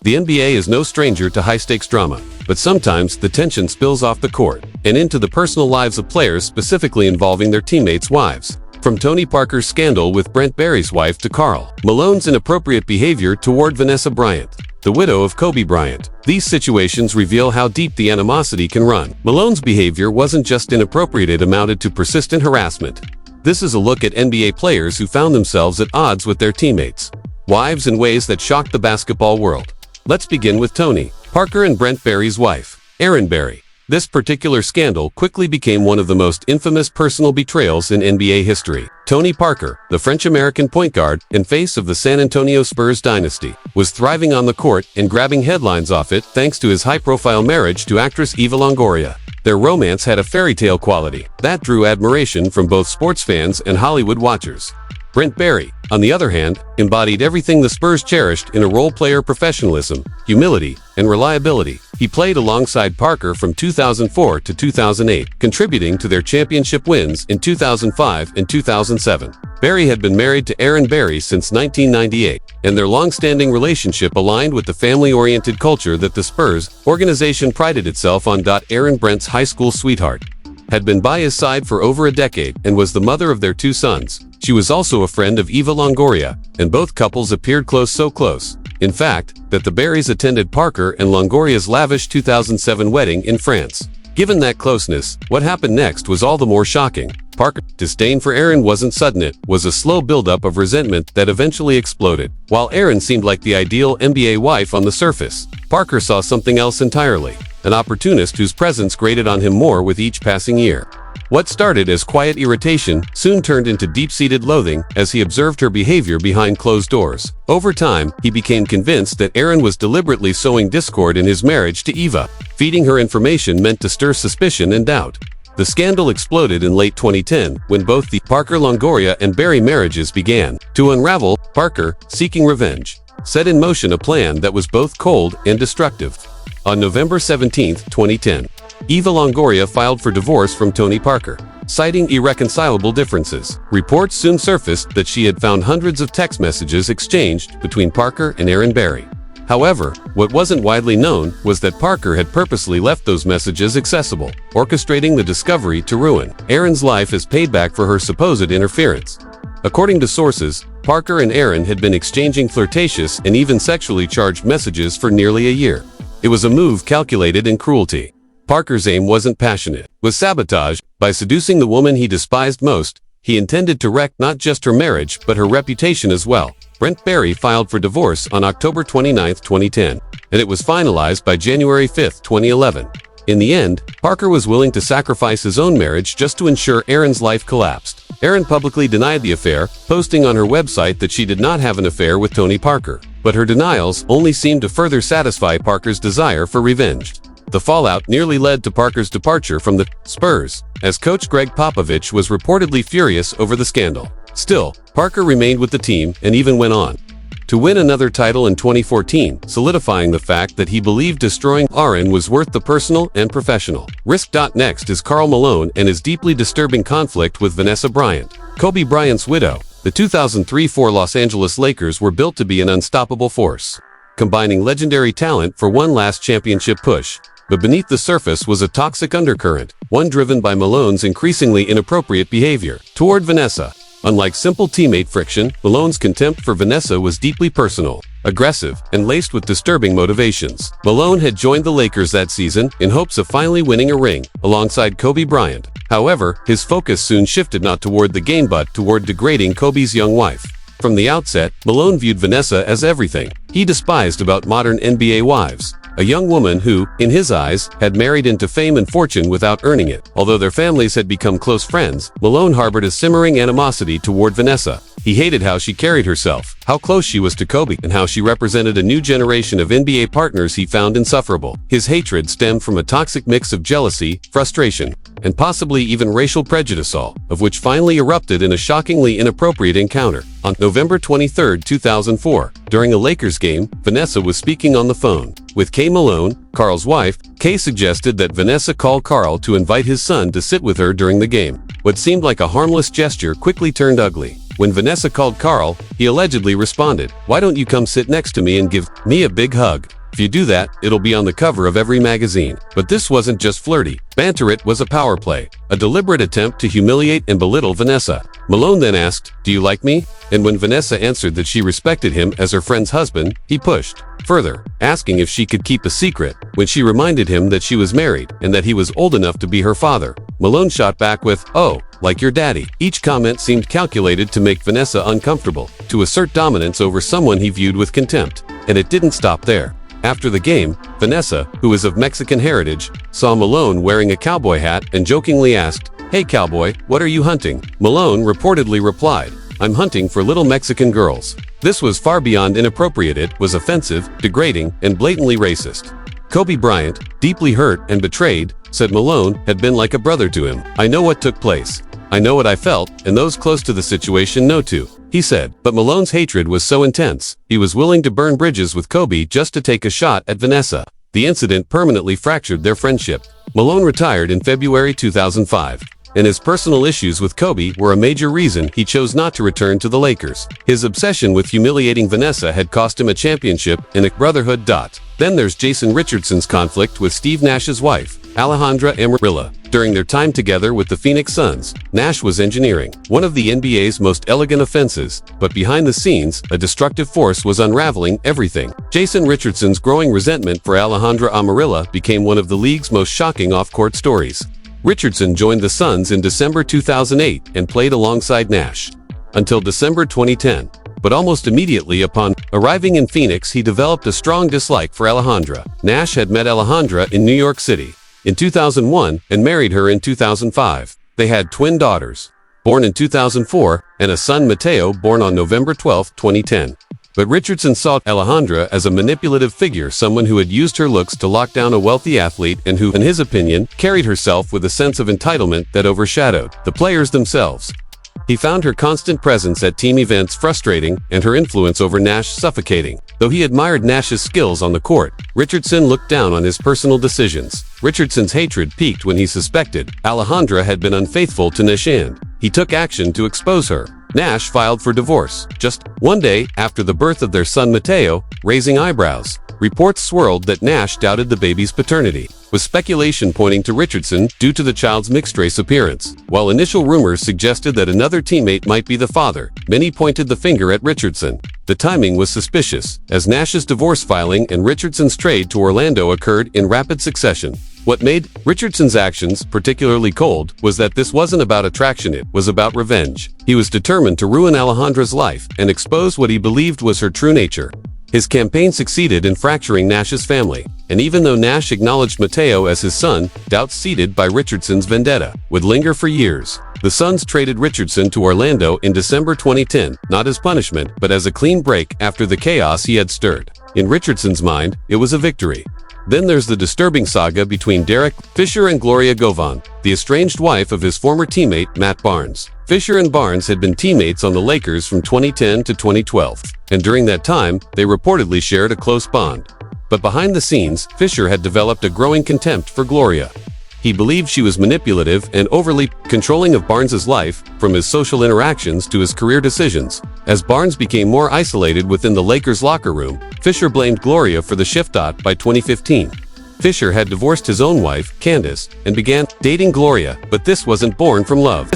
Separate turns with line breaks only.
The NBA is no stranger to high-stakes drama, but sometimes the tension spills off the court and into the personal lives of players, specifically involving their teammates' wives. From Tony Parker's scandal with Brent Barry's wife to Karl Malone's inappropriate behavior toward Vanessa Bryant, the widow of Kobe Bryant. These situations reveal how deep the animosity can run. Malone's behavior wasn't just inappropriate, it amounted to persistent harassment. This is a look at NBA players who found themselves at odds with their teammates' wives in ways that shocked the basketball world. Let's begin with Tony Parker and Brent Barry's wife, Erin Barry. This particular scandal quickly became one of the most infamous personal betrayals in NBA history. Tony Parker, the French-American point guard and face of the San Antonio Spurs dynasty, was thriving on the court and grabbing headlines off it thanks to his high-profile marriage to actress Eva Longoria. Their romance had a fairy tale quality that drew admiration from both sports fans and Hollywood watchers. Brent Barry, on the other hand, embodied everything the Spurs cherished in a role player: professionalism, humility, and reliability. He played alongside Parker from 2004 to 2008, contributing to their championship wins in 2005 and 2007. Barry had been married to Erin Barry since 1998, and their long-standing relationship aligned with the family-oriented culture that the Spurs organization prided itself on. Erin, Brent's high school sweetheart, had been by his side for over a decade and was the mother of their 2 sons. She was also a friend of Eva Longoria, and both couples appeared close, so close, in fact, that the Barrys attended Parker and Longoria's lavish 2007 wedding in France. Given that closeness, what happened next was all the more shocking. Parker's disdain for Erin wasn't sudden, it was a slow buildup of resentment that eventually exploded. While Erin seemed like the ideal NBA wife on the surface, Parker saw something else entirely: an opportunist whose presence grated on him more with each passing year. What started as quiet irritation soon turned into deep-seated loathing as he observed her behavior behind closed doors. Over time, he became convinced that Erin was deliberately sowing discord in his marriage to Eva, feeding her information meant to stir suspicion and doubt. The scandal exploded in late 2010 when both the Parker-Longoria and Barry marriages began to unravel. Parker, seeking revenge, set in motion a plan that was both cold and destructive. On November 17, 2010, Eva Longoria filed for divorce from Tony Parker, citing irreconcilable differences. Reports soon surfaced that she had found hundreds of text messages exchanged between Parker and Erin Barry. However, what wasn't widely known was that Parker had purposely left those messages accessible, orchestrating the discovery to ruin Erin's life as payback for her supposed interference. According to sources, Parker and Erin had been exchanging flirtatious and even sexually charged messages for nearly a year. It was a move calculated in cruelty. Parker's aim wasn't passionate, was sabotage. By seducing the woman he despised most, he intended to wreck not just her marriage but her reputation as well. Brent Barry filed for divorce on October 29, 2010, and it was finalized by January 5, 2011. In the end, Parker was willing to sacrifice his own marriage just to ensure Erin's life collapsed. Erin publicly denied the affair, posting on her website that she did not have an affair with Tony Parker. But her denials only seemed to further satisfy Parker's desire for revenge. The fallout nearly led to Parker's departure from the Spurs, as coach Greg Popovich was reportedly furious over the scandal. Still, Parker remained with the team and even went on to win another title in 2014, solidifying the fact that he believed destroying Erin was worth the personal and professional risk. Next is Karl Malone and his deeply disturbing conflict with Vanessa Bryant, Kobe Bryant's widow. The 2003-04 Los Angeles Lakers were built to be an unstoppable force, combining legendary talent for one last championship push. But beneath the surface was a toxic undercurrent, one driven by Malone's increasingly inappropriate behavior toward Vanessa. Unlike simple teammate friction, Malone's contempt for Vanessa was deeply personal, aggressive, and laced with disturbing motivations. Malone had joined the Lakers that season in hopes of finally winning a ring alongside Kobe Bryant. However, his focus soon shifted not toward the game but toward degrading Kobe's young wife. From the outset, Malone viewed Vanessa as everything he despised about modern NBA wives. A young woman who, in his eyes, had married into fame and fortune without earning it. Although their families had become close friends, Malone harbored a simmering animosity toward Vanessa. He hated how she carried herself, how close she was to Kobe, and how she represented a new generation of NBA partners he found insufferable. His hatred stemmed from a toxic mix of jealousy, frustration, and possibly even racial prejudice, all of which finally erupted in a shockingly inappropriate encounter. On November 23, 2004, during a Lakers game, Vanessa was speaking on the phone with Kay Malone, Karl's wife. Kay suggested that Vanessa call Karl to invite his son to sit with her during the game. What seemed like a harmless gesture quickly turned ugly. When Vanessa called Carl, he allegedly responded, "Why don't you come sit next to me and give me a big hug? If you do that, it'll be on the cover of every magazine." But this wasn't just flirty. Banter. It was a power play, a deliberate attempt to humiliate and belittle Vanessa. Malone then asked, "Do you like me?" And when Vanessa answered that she respected him as her friend's husband, he pushed further, asking if she could keep a secret. When she reminded him that she was married and that he was old enough to be her father, Malone shot back with, "Oh, like your daddy." Each comment seemed calculated to make Vanessa uncomfortable, to assert dominance over someone he viewed with contempt. And it didn't stop there. After the game, Vanessa, who is of Mexican heritage, saw Malone wearing a cowboy hat and jokingly asked, "Hey cowboy, what are you hunting?" Malone reportedly replied, "I'm hunting for little Mexican girls." This was far beyond inappropriate. It was offensive, degrading, and blatantly racist. Kobe Bryant, deeply hurt and betrayed, said Malone had been like a brother to him. "I know what took place. I know what I felt, and those close to the situation know too," he said. But Malone's hatred was so intense, he was willing to burn bridges with Kobe just to take a shot at Vanessa. The incident permanently fractured their friendship. Malone retired in February 2005, and his personal issues with Kobe were a major reason he chose not to return to the Lakers. His obsession with humiliating Vanessa had cost him a championship and a brotherhood. Then there's Jason Richardson's conflict with Steve Nash's wife, Alejandra Amarillo. During their time together with the Phoenix Suns, Nash was engineering one of the NBA's most elegant offenses, but behind the scenes, a destructive force was unraveling everything. Jason Richardson's growing resentment for Alejandra Amarillo became one of the league's most shocking off-court stories. Richardson joined the Suns in December 2008 and played alongside Nash until December 2010. But almost immediately upon arriving in Phoenix, he developed a strong dislike for Alejandra. Nash had met Alejandra in New York City in 2001 and married her in 2005. They had twin daughters, born in 2004, and a son, Mateo, born on November 12, 2010. But Richardson saw Alejandra as a manipulative figure, someone who had used her looks to lock down a wealthy athlete and who, in his opinion, carried herself with a sense of entitlement that overshadowed the players themselves. He found her constant presence at team events frustrating and her influence over Nash suffocating. Though he admired Nash's skills on the court, Richardson looked down on his personal decisions. Richardson's hatred peaked when he suspected Alejandra had been unfaithful to Nash, and he took action to expose her. Nash filed for divorce just one day after the birth of their son Mateo, raising eyebrows. Reports swirled that Nash doubted the baby's paternity, with speculation pointing to Richardson due to the child's mixed-race appearance. While initial rumors suggested that another teammate might be the father, many pointed the finger at Richardson. The timing was suspicious, as Nash's divorce filing and Richardson's trade to Orlando occurred in rapid succession. What made Richardson's actions particularly cold was that this wasn't about attraction, it was about revenge. He was determined to ruin Alejandra's life and expose what he believed was her true nature. His campaign succeeded in fracturing Nash's family, and even though Nash acknowledged Mateo as his son, doubts seeded by Richardson's vendetta would linger for years. The Suns traded Richardson to Orlando in December 2010, not as punishment, but as a clean break after the chaos he had stirred. In Richardson's mind, it was a victory. Then there's the disturbing saga between Derek Fisher and Gloria Govan, the estranged wife of his former teammate Matt Barnes. Fisher and Barnes had been teammates on the Lakers from 2010 to 2012, and during that time, they reportedly shared a close bond. But behind the scenes, Fisher had developed a growing contempt for Gloria. He believed she was manipulative and overly controlling of Barnes's life, from his social interactions to his career decisions. As Barnes became more isolated within the Lakers' locker room, Fisher blamed Gloria for the shift. By 2015, Fisher had divorced his own wife, Candace, and began dating Gloria, but this wasn't born from love.